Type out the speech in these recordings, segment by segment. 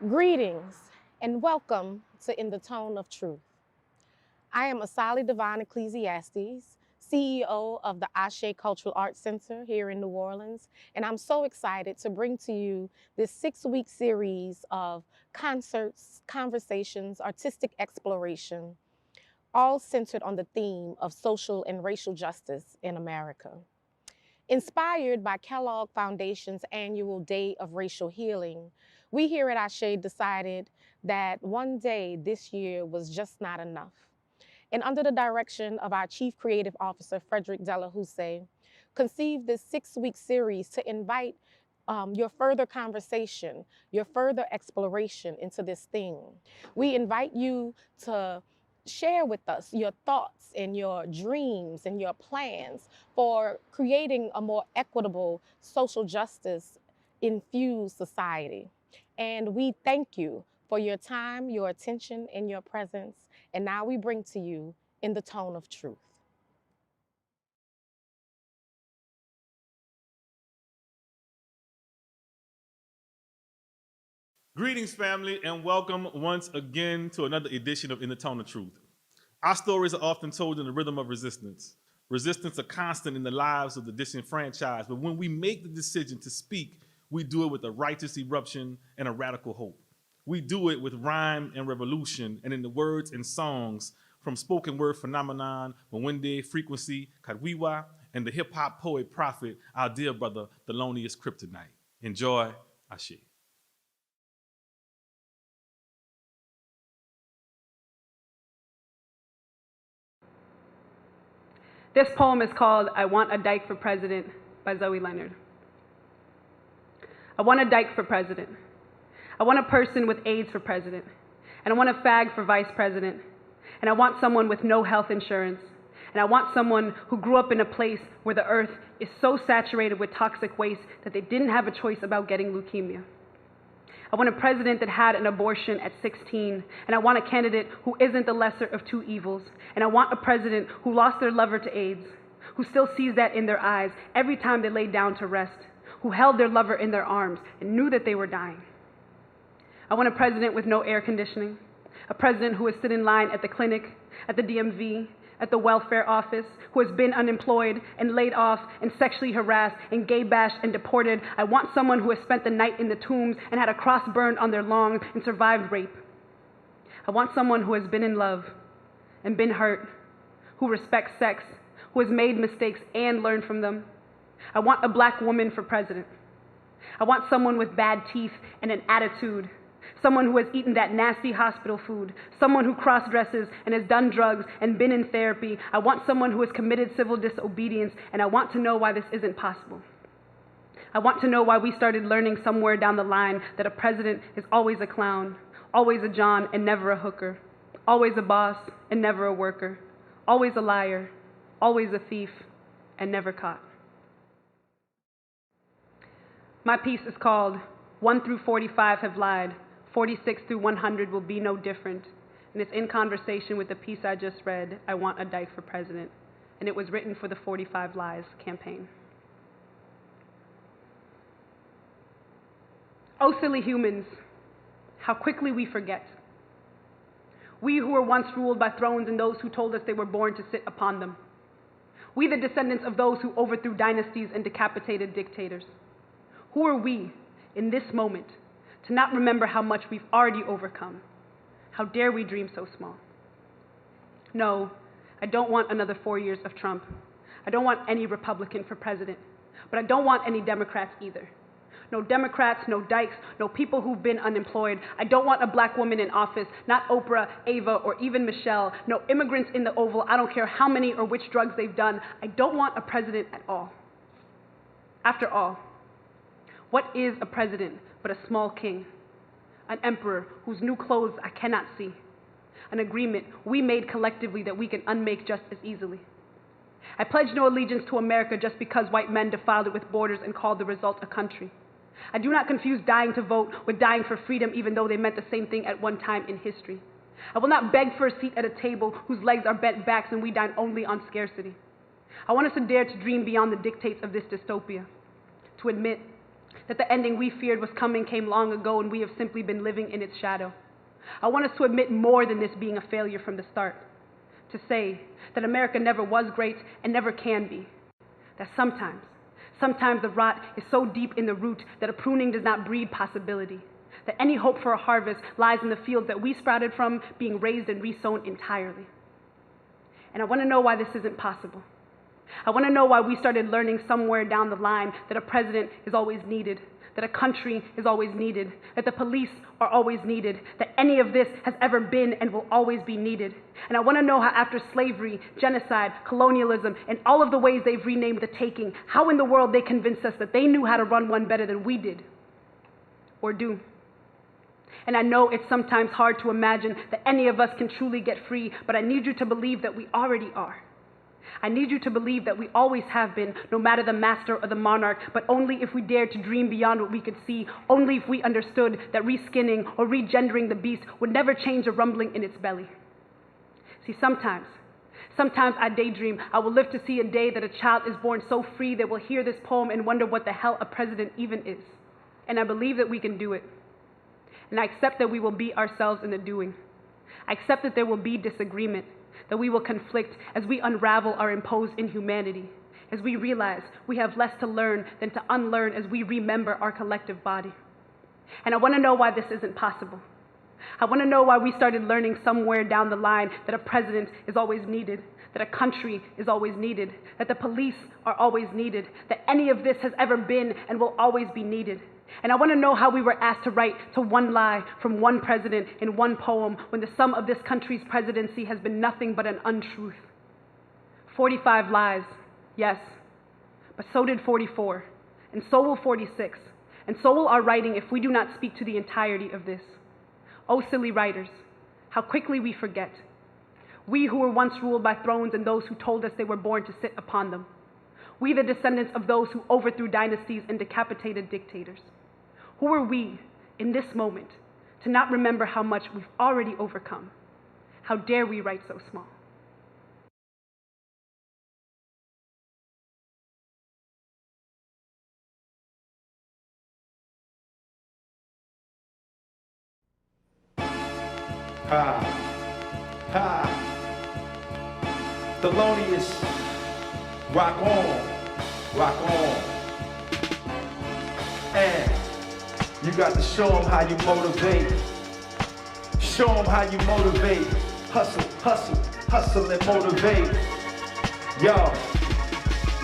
Greetings and welcome to In the Tone of Truth. I am Asali Divine Ecclesiastes, CEO of the Ashe Cultural Arts Center here in New Orleans, and I'm so excited to bring to you this 6-week series of concerts, conversations, artistic exploration, all centered on the theme of social and racial justice in America. Inspired by Kellogg Foundation's annual Day of Racial Healing, we here at Ashe decided that one day this year was just not enough. And under the direction of our Chief Creative Officer, Frederick Delahousse, conceived this 6-week series to invite your further conversation, your further exploration into this theme. We invite you to share with us your thoughts and your dreams and your plans for creating a more equitable social justice infused society. And we thank you for your time, your attention, and your presence. And now we bring to you In the Tone of Truth. Greetings, family, and welcome once again to another edition of In the Tone of Truth. Our stories are often told in the rhythm of resistance. Resistance are constant in the lives of the disenfranchised, but when we make the decision to speak, we do it with a righteous eruption and a radical hope. We do it with rhyme and revolution, and in the words and songs from spoken word phenomenon Mwende FreeQuency Katwiwa and the hip-hop poet prophet, our dear brother Thelonius Kryptonite. Enjoy, Ashe. This poem is called I Want a Dyke for President by Zoe Leonard. I want a dyke for president. I want a person with AIDS for president. And I want a fag for vice president. And I want someone with no health insurance. And I want someone who grew up in a place where the earth is so saturated with toxic waste that they didn't have a choice about getting leukemia. I want a president that had an abortion at 16, and I want a candidate who isn't the lesser of two evils, and I want a president who lost their lover to AIDS, who still sees that in their eyes every time they lay down to rest, who held their lover in their arms and knew that they were dying. I want a president with no air conditioning, a president who has stood in line at the clinic, at the DMV, at the welfare office, who has been unemployed and laid off and sexually harassed and gay bashed and deported. I want someone who has spent the night in the tombs and had a cross burned on their lungs and survived rape. I want someone who has been in love and been hurt, who respects sex, who has made mistakes and learned from them. I want a black woman for president. I want someone with bad teeth and an attitude. Someone who has eaten that nasty hospital food, someone who cross-dresses and has done drugs and been in therapy. I want someone who has committed civil disobedience, and I want to know why this isn't possible. I want to know why we started learning somewhere down the line that a president is always a clown, always a John and never a hooker, always a boss and never a worker, always a liar, always a thief, and never caught. My piece is called 1 through 45 Have Lied. 46 through 100 will be no different. And it's in conversation with the piece I just read, I Want a Dyke for President. And it was written for the 45 Lies campaign. Oh, silly humans, how quickly we forget. We who were once ruled by thrones and those who told us they were born to sit upon them. We the descendants of those who overthrew dynasties and decapitated dictators. Who are we in this moment to not remember how much we've already overcome? How dare we dream so small? No, I don't want another 4 years of Trump. I don't want any Republican for president, but I don't want any Democrats either. No Democrats, no dykes, no people who've been unemployed. I don't want a black woman in office, not Oprah, Ava, or even Michelle. No immigrants in the Oval. I don't care how many or which drugs they've done. I don't want a president at all. After all, what is a president but a small king, an emperor whose new clothes I cannot see, an agreement we made collectively that we can unmake just as easily? I pledge no allegiance to America just because white men defiled it with borders and called the result a country. I do not confuse dying to vote with dying for freedom, even though they meant the same thing at one time in history. I will not beg for a seat at a table whose legs are bent backs and we dine only on scarcity. I want us to dare to dream beyond the dictates of this dystopia, to admit that the ending we feared was coming came long ago and we have simply been living in its shadow. I want us to admit more than this being a failure from the start. To say that America never was great and never can be. That sometimes the rot is so deep in the root that a pruning does not breed possibility. That any hope for a harvest lies in the fields that we sprouted from being raised and resown entirely. And I want to know why this isn't possible. I want to know why we started learning somewhere down the line that a president is always needed, that a country is always needed, that the police are always needed, that any of this has ever been and will always be needed. And I want to know how after slavery, genocide, colonialism, and all of the ways they've renamed the taking, how in the world they convinced us that they knew how to run one better than we did, or do. And I know it's sometimes hard to imagine that any of us can truly get free, but I need you to believe that we already are. I need you to believe that we always have been, no matter the master or the monarch, but only if we dared to dream beyond what we could see, only if we understood that reskinning or regendering the beast would never change a rumbling in its belly. See, sometimes I daydream I will live to see a day that a child is born so free they will hear this poem and wonder what the hell a president even is. And I believe that we can do it. And I accept that we will be ourselves in the doing. I accept that there will be disagreement, that we will conflict as we unravel our imposed inhumanity, as we realize we have less to learn than to unlearn as we remember our collective body. And I want to know why this isn't possible. I want to know why we started learning somewhere down the line that a president is always needed, that a country is always needed, that the police are always needed, that any of this has ever been and will always be needed. And I want to know how we were asked to write to one lie from one president in one poem when the sum of this country's presidency has been nothing but an untruth. 45 lies, yes, but so did 44, and so will 46, and so will our writing if we do not speak to the entirety of this. Oh, silly writers, how quickly we forget. We who were once ruled by thrones and those who told us they were born to sit upon them. We the descendants of those who overthrew dynasties and decapitated dictators. Who are we, in this moment, to not remember how much we've already overcome? How dare we write so small? Thelonius, rock on, rock on. And you got to show them how you motivate. Show them how you motivate. Hustle, hustle, hustle and motivate. Yo,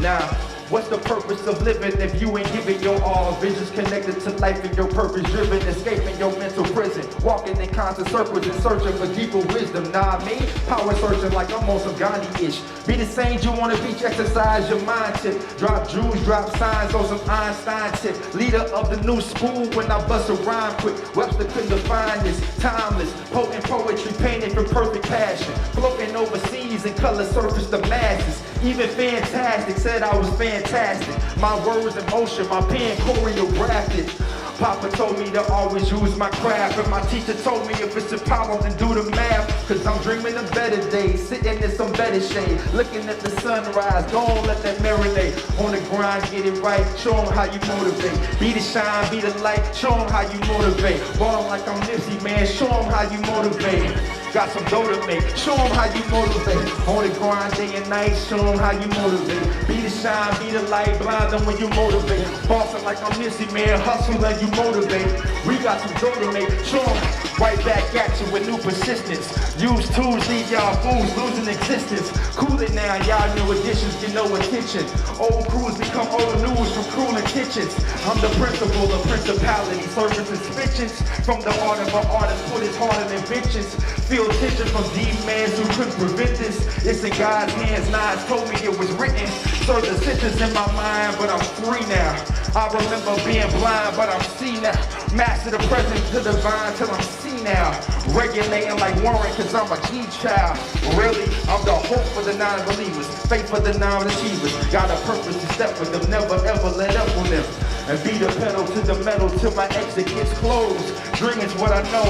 now, what's the purpose of living if you ain't giving your all? Visions connected to life and your purpose driven, escaping your mental prison, walking in constant circles and searching for deeper wisdom. Nah, me, power searching like I'm on some Gandhi-ish. Be the same you wanna be, exercise your mind tip. Drop jewels, drop signs on some Einstein tip. Leader of the new school when I bust a rhyme quick. Webster couldn't define this, timeless, potent poetry painted from perfect passion. Floating overseas in color surface the masses. Even fantastic said I was fantastic. My words in motion, my pen choreographed it. Papa told me to always use my craft, and my teacher told me if it's a problem then do the math. Cause I'm dreaming of better days, sitting in some better shade, looking at the sunrise, don't let that marinate. On the grind, get it right, show them how you motivate. Be the shine, be the light, show them how you motivate. Ballin' like I'm Nipsey, man, show them how you motivate. Got some dough to make, show them how you motivate. On the grind day and night, show them how you motivate. Be the shine, be the light, blind them when you motivate. Bossin' like I'm Nipsey, man, hustle and you motivate. We got some dough to make, show them right back at you with new persistence. Use tools, leave y'all fools losing existence. Cool it now, y'all new additions get no attention. Old crews become old news from cruel kitchens. I'm the principal of principality, service inspection. From the art of an artist, put his heart in inventions. Feel tension from demons who couldn't prevent this. It's in God's hands, Nas told me it was written. So the sentence in my mind, but I'm free now. I remember being blind, but I'm see now. Master the present to divine till I'm see now. Regulating like Warren, cause I'm a G child. Really, I'm the hope for the non-believers, faith for the non-achievers. Got a purpose to step with them, never ever let up on them. and beat the pedal to the metal till my exit gets closed. Dreaming's what I know,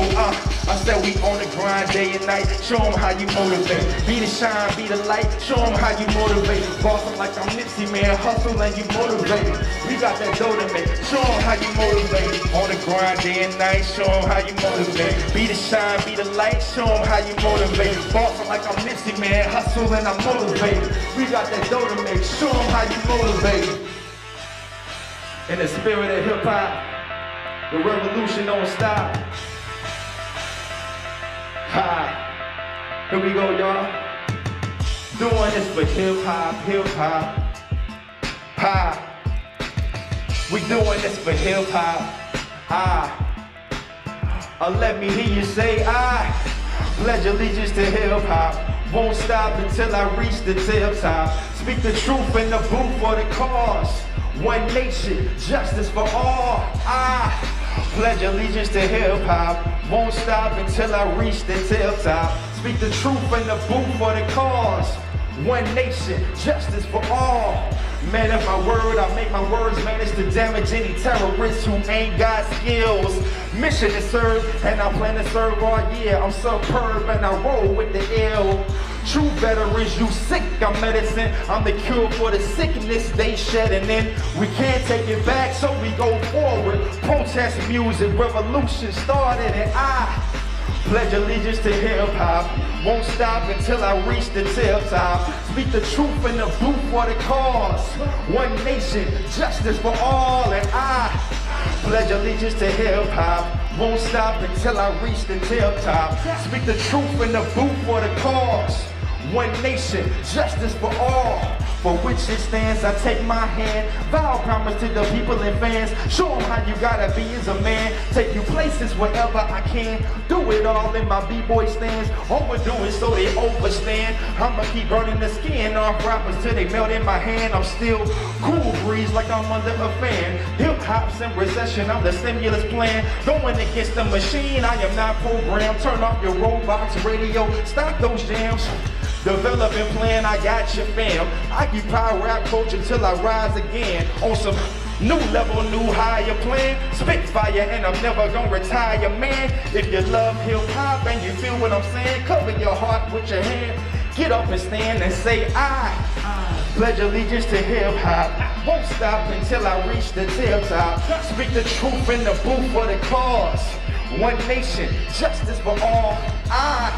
I said we on the grind day and night. Show them how you motivate. Be the shine, be the light. Show them how you motivate. Boss them like I'm Nipsey, man. Hustle and you motivate. We got that dough to make. Show them how you motivate. On the grind day and night. Show them how you motivate. Be the shine, be the light. Show them how you motivate. Boss them like I'm Nipsey, man. Hustle and I'm motivated. We got that dough to make. Show them how you motivate. In the spirit of hip hop, the revolution don't stop. Ha, here we go, y'all. Doing this for hip hop, hip hop. Ha, we doing this for hip hop. Let me hear you say I pledge allegiance to hip hop. Won't stop until I reach the tip top. Speak the truth in the booth for the cause. One nation, justice for all. I pledge allegiance to hip hop. Won't stop until I reach the tip top. Speak the truth in the booth for the cause. One nation, justice for all. Man, if my word, I make my words manage to damage any terrorists who ain't got skills. Mission to serve, and I plan to serve all year. I'm superb and I roll with the ill. True veterans, you sick, I'm medicine. I'm the cure for the sickness they shedding in. We can't take it back, so we go forward. Protest music, revolution started, and I pledge allegiance to hip hop. Won't stop until I reach the tip top. Speak the truth in the booth for the cause. One nation, justice for all, and I pledge allegiance to hip hop. Won't stop until I reach the tip top. Speak the truth in the booth for the cause. One nation, justice for all. For which it stands, I take my hand. Vow promise to the people and fans. Show them how you gotta be as a man. Take you places wherever I can. Do it all in my b-boy stands. Overdo it so they overstand. I'ma keep burning the skin off rappers till they melt in my hand. I'm still cool breeze like I'm under a fan. Hip hop's in recession, I'm the stimulus plan. Going against the machine, I am not programmed. Turn off your Roblox radio, stop those jams. Developing plan, I got your fam. Occupy rap culture till I rise again. On some new level, new higher plan. Spitfire and I'm never gonna retire, man. If you love hip hop and you feel what I'm saying, cover your heart with your hand. Get up and stand and say I pledge allegiance to hip hop. Won't stop until I reach the tip top. Speak the truth in the booth for the cause. One nation, justice for all. I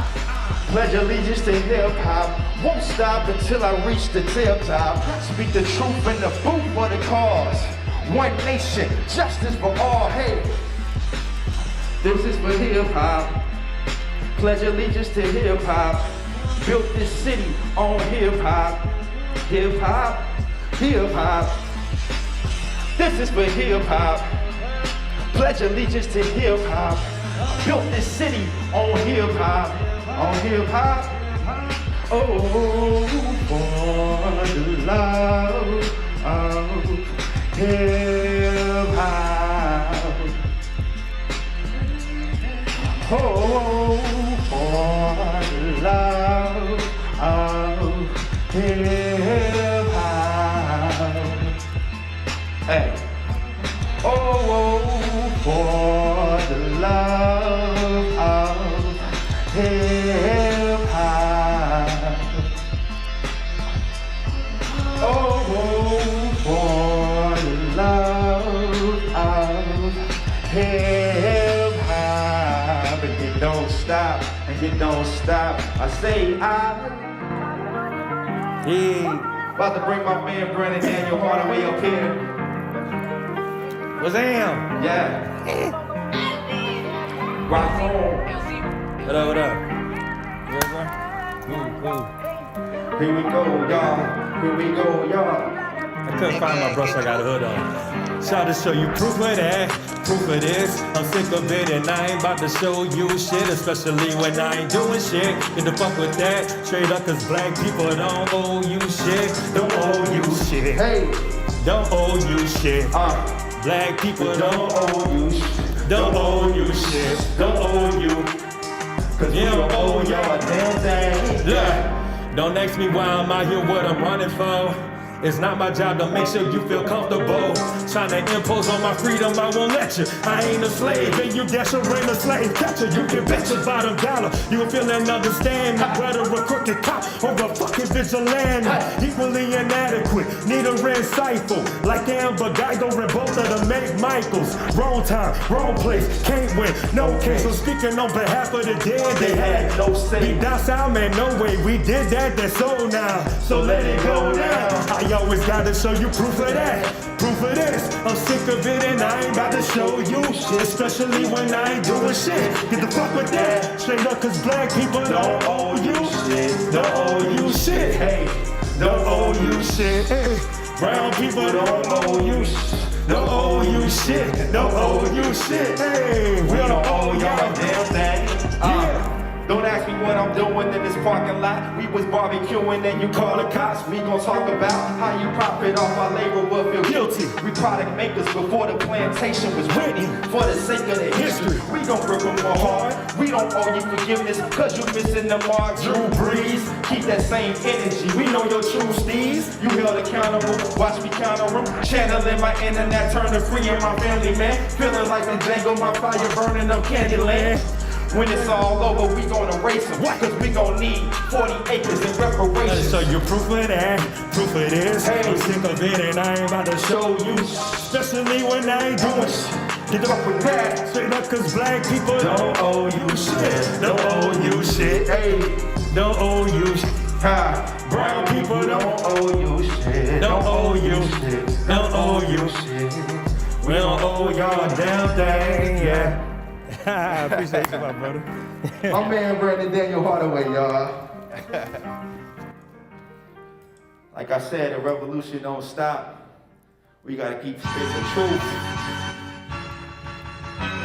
pledge allegiance to hip hop. Won't stop until I reach the tip top. Speak the truth in the booth for the cause. One nation, justice for all. Hey, this is for hip hop. Pledge allegiance to hip hop. Built this city on hip hop. Hip hop, hip hop. This is for hip hop. Pledge allegiance to hip hop. Built this city on hip hop. On hip hop, oh, for the love of hip hop, oh, for the love of hip hop, hey, oh, for the love of hip hop. Oh, for the love of hip hop. And you don't stop, and you don't stop. I say yeah. About to bring my man Brandon Daniel Hardaway up here. What's him? Yeah. Rock on. What up, what up? Cool. Here we go, y'all. Here we go, y'all. I couldn't find my brush, I got a hood on. Try to show you proof of that, proof of this. I'm sick of it and I ain't about to show you shit, especially when I ain't doing shit. Get the fuck with that, straight up, cause black people don't owe you shit. Don't owe you shit. Hey. Don't owe you shit. Black people don't owe you shit. Don't owe you shit. Don't owe you. Cause you don't owe y'all a damn thing. Yeah. Don't ask me why I'm out here, what I'm running for. It's not my job to make sure you feel comfortable. Trying to impose on my freedom, I won't let you. I ain't a slave, and you dash or ain't a slave catcher. You can bet your bottom dollar. You will feel and understand. I'd rather a crooked cop or a fucking vigilante. Equally inadequate, need a red cipher. Like Amber Geiger and both of the Meg Michaels. Wrong time, wrong place, can't win, no case. So speaking on behalf of the dead, they had no say. Deep down south, man, no way, we did that, that's so now. So let it go now. I always gotta show you proof of that, proof of this. I'm sick of it and I ain't about to show you shit, especially when I ain't doing shit. Get the fuck with that, straight up, cause black people don't owe you shit. Don't owe you shit, hey, don't owe you shit, hey. Brown people don't owe you shit. Don't owe you shit, don't owe you shit, hey. We don't owe y'all damn thing. Yeah. Don't ask me what I'm doing in this parking lot. We was barbecuing and you call the cops. We gon' talk about how you profit off our labor but feel guilty. We product makers before the plantation was ready. For the sake of the history, we gon' rip them more hard. We don't owe you forgiveness cause you missing the mark. Drew Brees, keep that same energy. We know your true steeds. You held accountable, watch me counter them. Channeling my internet, turning free in my family, man. Feeling like the Django, my fire burning up Candyland. When it's all over, we gon' erase them. Cause we gon' need 40 acres in reparations. So you proof of that, proof of this. Hey. I'm sick of it and I ain't about to show you. Especially when I ain't doing shit. Get up with that. Straight up cause black people don't owe you shit. Don't owe you shit. Hey, don't owe you shit. Brown people don't owe you shit. Don't owe you shit. Don't owe you shit. We don't owe y'all a damn thing, yeah. I appreciate you, my brother. My man Brandon Daniel Hardaway, y'all. Like I said, the revolution don't stop. We gotta keep speaking the truth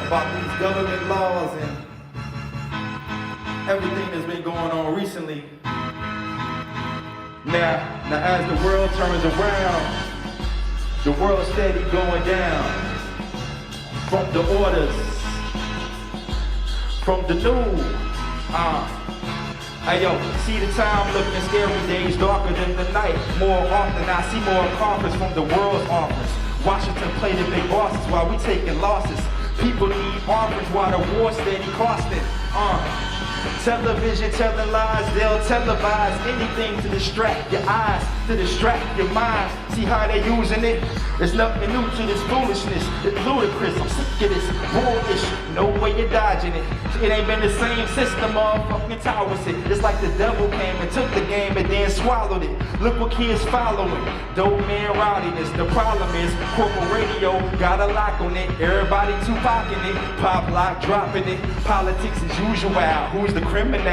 about these government laws and everything that's been going on recently. Now as the world turns around, the world's steady going down from the orders. From the news, hey yo, see the time looking scary, days darker than the night. More often I see more conference from the world's office. Washington play the big bosses while we taking losses. People need armors while the war steady costing. Television telling lies, they'll televise anything to distract your eyes, to distract your mind. See how they using it? There's nothing new to this foolishness. It's ludicrous, I'm sick of this bullish. No way you're dodging it. It ain't been the same system, motherfucking towers it. It's like the devil came and took the game and then swallowed it. Look what kids following. Dope man rowdiness. The problem is corporate radio got a lock on it. Everybody Tupac-ing it. Pop lock dropping it. Politics as usual. Who's the criminal?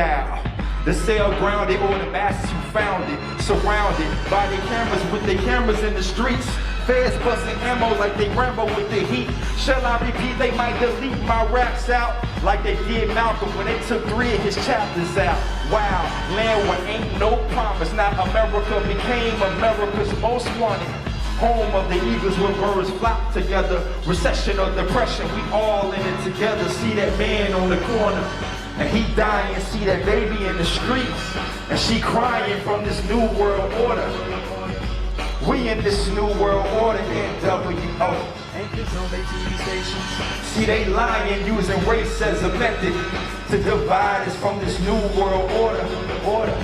The cell grounded or the masses who found it. Surrounded by the cameras with the cameras in the streets. Feds busting ammo like they Rambo with the heat. Shall I repeat, they might delete my raps out like they did Malcolm when they took 3 of his chapters out. Wow, land where ain't no promise. Now America became America's most wanted. Home of the eagles where birds flock together. Recession or depression, we all in it together. See that man on the corner and he dying. See that baby in the streets and she crying from this new world order. We in this new world order, NWO. See they lying, using race as a method to divide us from this new world order.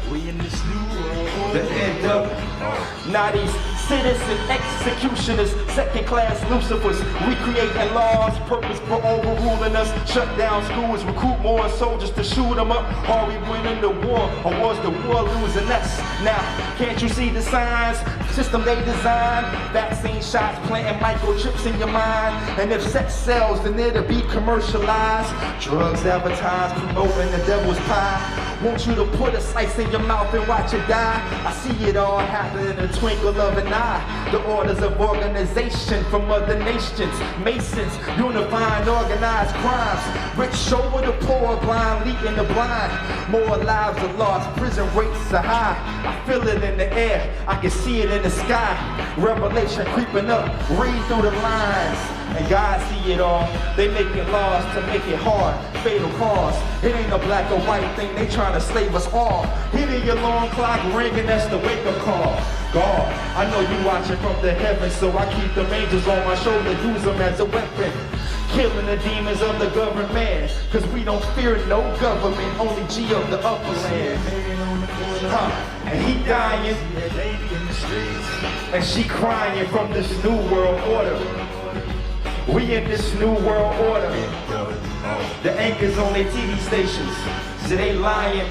We in this new world order. The NWO. Now these citizen executioners, second-class Lucifers, recreating laws, purpose for overruling us, shut down schools, recruit more soldiers to shoot them up. Are we winning the war, or was the war losing us? Now, can't you see the signs? System they designed, vaccine shots, planting microchips in your mind. And if sex sells, then it'll be commercialized. Drugs advertised, promoting the devil's pie. Want you to put a slice in your mouth and watch it die. I see it all happen in a twinkle of an eye. The orders of organization from other nations. Masons, unifying organized crimes. Rich over the poor, blind leading the blind. More lives are lost, prison rates are high. I feel it in the air, I can see it in the sky. Revelation creeping up, read through the lines. And God see it all, they making laws to make it hard. Fatal cause, it ain't a black or white thing, they trying to slave us all. Hitting your alarm clock ringing, that's the wake-up call. God, I know you watching from the heavens, so I keep them angels on my shoulder, use them as a weapon. Killing the demons of the government, cause we don't fear no government, only G of the upper land. And he dying, and she crying from this new world order. We in this new world order. The anchors on their TV stations, so they lying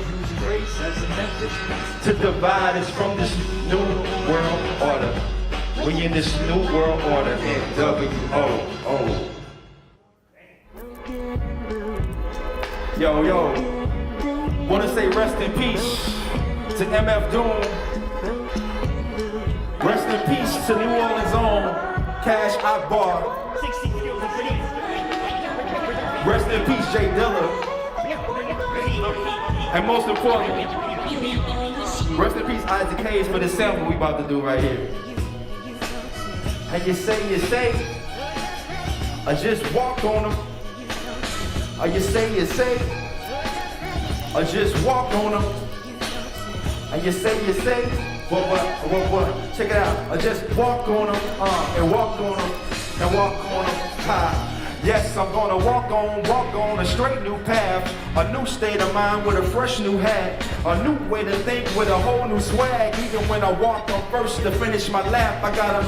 to divide us from this new world order. We in this new world order, NWO. Yo, wanna say rest in peace to MF Doom. Rest in peace to New Orleans' own Cash Akbar. Rest in peace, Jay Dilla. And most importantly, rest in peace, Isaac Hayes, for this sample we about to do right here. And you say, I just walked on them. You say, I just walked on them. And you say, what? Check it out. I just walked on them, and walked on them, and walked on them. Ha. Yes, I'm gonna walk on a straight new path, a new state of mind with a fresh new hat, a new way to think with a whole new swag. Even when I walk on first to finish my lap, I gotta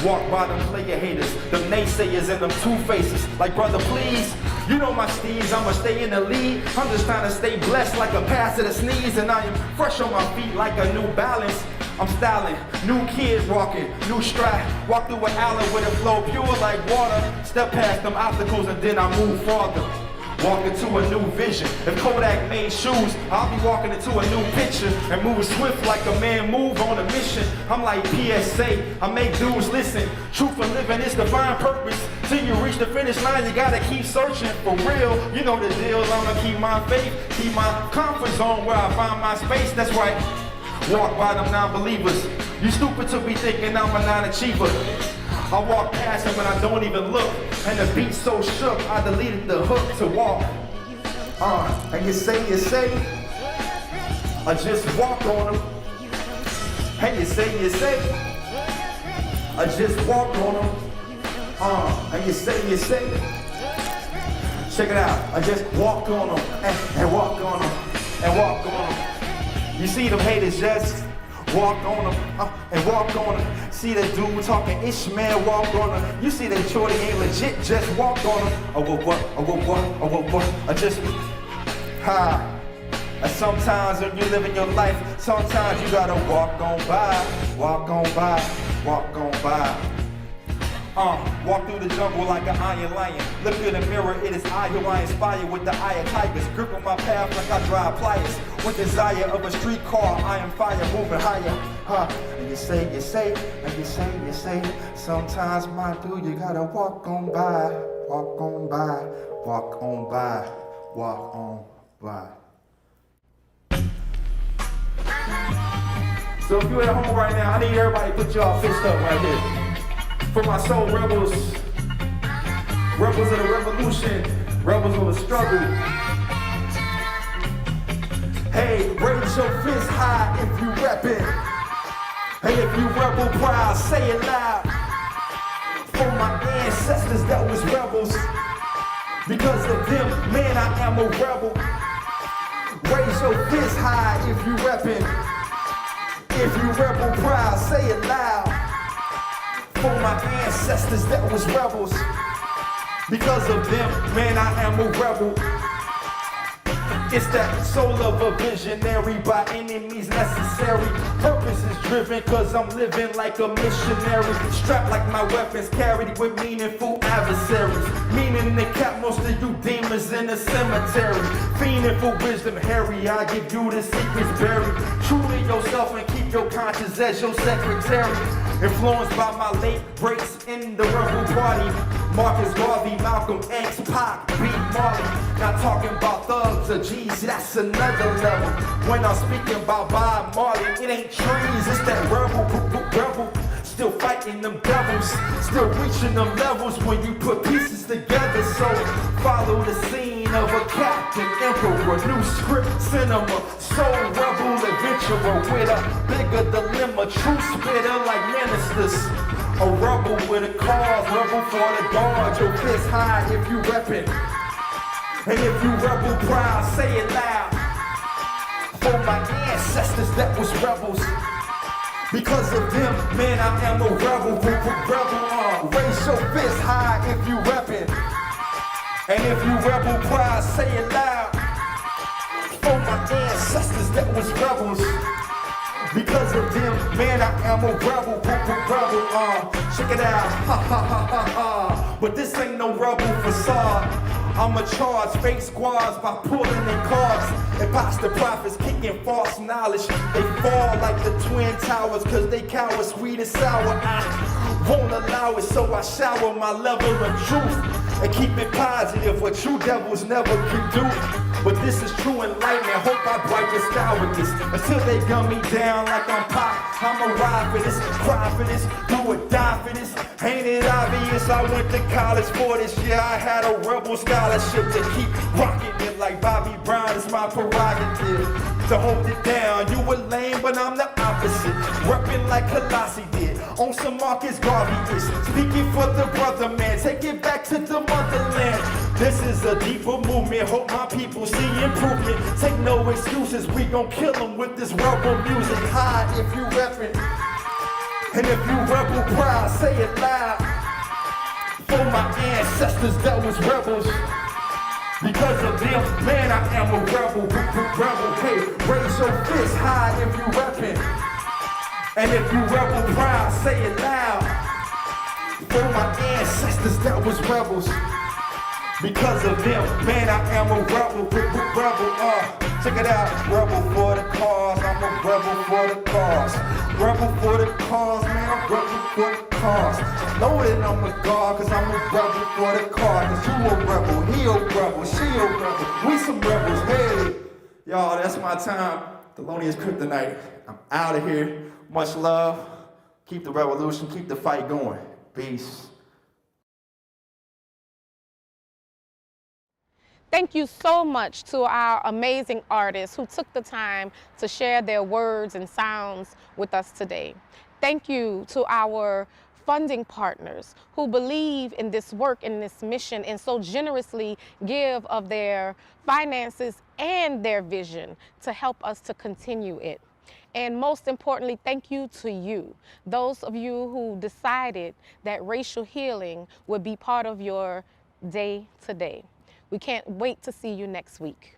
walk by them player haters, them naysayers and them two-faces. Like, brother, please, you know my steez, I'ma stay in the lead. I'm just trying to stay blessed like a pass to the sneeze, and I am fresh on my feet like a New Balance. I'm styling, new kid walking, new stride. Walk through an alley with a flow pure like water. Step past them obstacles and then I move farther. Walk into a new vision. If Kodak made shoes, I'll be walking into a new picture and move swift like a man move on a mission. I'm like PSA, I make dudes listen. Truth for living is divine purpose. Till you reach the finish line, you gotta keep searching for real. You know the deal, I'ma keep my faith, keep my comfort zone where I find my space. That's right. Walk by them non-believers. You stupid to be thinking I'm a non-achiever. I walk past them and I don't even look. And the beat so shook, I deleted the hook to walk. And you say, I just walked on them. And you say, I just walked on them. And you say, check it out. I just walked on them and walked on them and walked on them. You see them haters just walk on them and walk on them. See that dude talking Ishmael walk on them. You see that shorty ain't legit, just walk on them. I just, And sometimes when you live in your life, sometimes you gotta walk on by. Walk through the jungle like an iron lion. Look in the mirror, it is I who I inspire with the eye of tigers. Grip on my path like I drive pliers. With desire of a street car, I am fire moving higher. And you say, sometimes my dude, you gotta walk on by. So if you're at home right now, I need everybody to put y'all fist up right here. For my soul rebels, rebels of the revolution, rebels of the struggle. Hey, raise your fist high if you reppin'. Hey, if you rebel proud, say it loud. For my ancestors that was rebels, because of them, man, I am a rebel. Raise your fist high if you reppin'. If you rebel proud, say it loud. For my ancestors that was rebels, because of them, man, I am a rebel. It's that soul of a visionary, by any means necessary. Purpose is driven, cause I'm living like a missionary. Strapped like my weapons, carried with meaningful adversaries. Meaning to cap most of you demons in the cemetery. Fiending for wisdom, Harry, I give you the secrets buried. True to yourself and keep your conscience as your secretary. Influenced by my late breaks in the rebel party. Marcus Garvey, Malcolm X, Pac, Beat Marley. Not talking about thugs or G's, that's another level. When I'm speaking about Bob Marley, it ain't trees, it's that rebel. Still fighting them devils, still reaching them levels when you put pieces together. So follow the scene of a captain, emperor, new script, cinema, soul rebel, adventurer with a bigger dilemma, true spitter like ministers. A rebel with a cause, rebel for the guard. Your fist high if you reppin'. And if you rebel proud, say it loud. For my ancestors that was rebels. Because of them, man, I am a rebel. Raise your fist high if you reppin'. And if you rebel proud, say it loud. For my ancestors that was rebels. Because of them, man, I am a rebel. Check it out, ha ha ha ha ha. But this ain't no rebel facade. I'ma charge fake squads by pulling their cards. Imposter prophets kicking false knowledge. They fall like the Twin Towers, cause they cowards, sweet and sour. I won't allow it, so I shower my level of truth and keep it positive, what you devils never can do. But this is true enlightenment, hope I bright the sky with this. Until they gun me down like I'm pop, I'ma ride for this, cry for this, do or die for this. Ain't it obvious I went to college for this? Yeah, I had a rebel scholarship to keep rocking it like Bobby Brown is my prerogative. To hold it down, you were lame, but I'm the opposite. Reppin' like Colossi did, on some Marcus Garvey is. Speaking for the brother man, take it back to the motherland. This is a deeper movement, hope my people see improvement. Take no excuses, we gon' kill them with this rebel music. High if you reppin', and if you rebel proud, say it loud. For my ancestors that was rebels. Because of them, man, I am a rebel. Hey, raise your fist high if you reppin'. And if you rebel proud, say it loud. For my ancestors that was rebels. Because of them, man, I am a rebel. Check it out, rebel for the cause. I'm a rebel for the cause. Rebel for the cause, man, I'm rebel for the cause. Know that I'm a god, cause I'm a rebel for the cause. Cause you a rebel, he a rebel, she a rebel. We some rebels, hey. Y'all, that's my time. Thelonius Kryptonite. I'm out of here. Much love. Keep the revolution, keep the fight going. Peace. Thank you so much to our amazing artists who took the time to share their words and sounds with us today. Thank you to our funding partners who believe in this work and this mission and so generously give of their finances and their vision to help us to continue it. And most importantly, thank you to you, those of you who decided that racial healing would be part of your day to day. We can't wait to see you next week.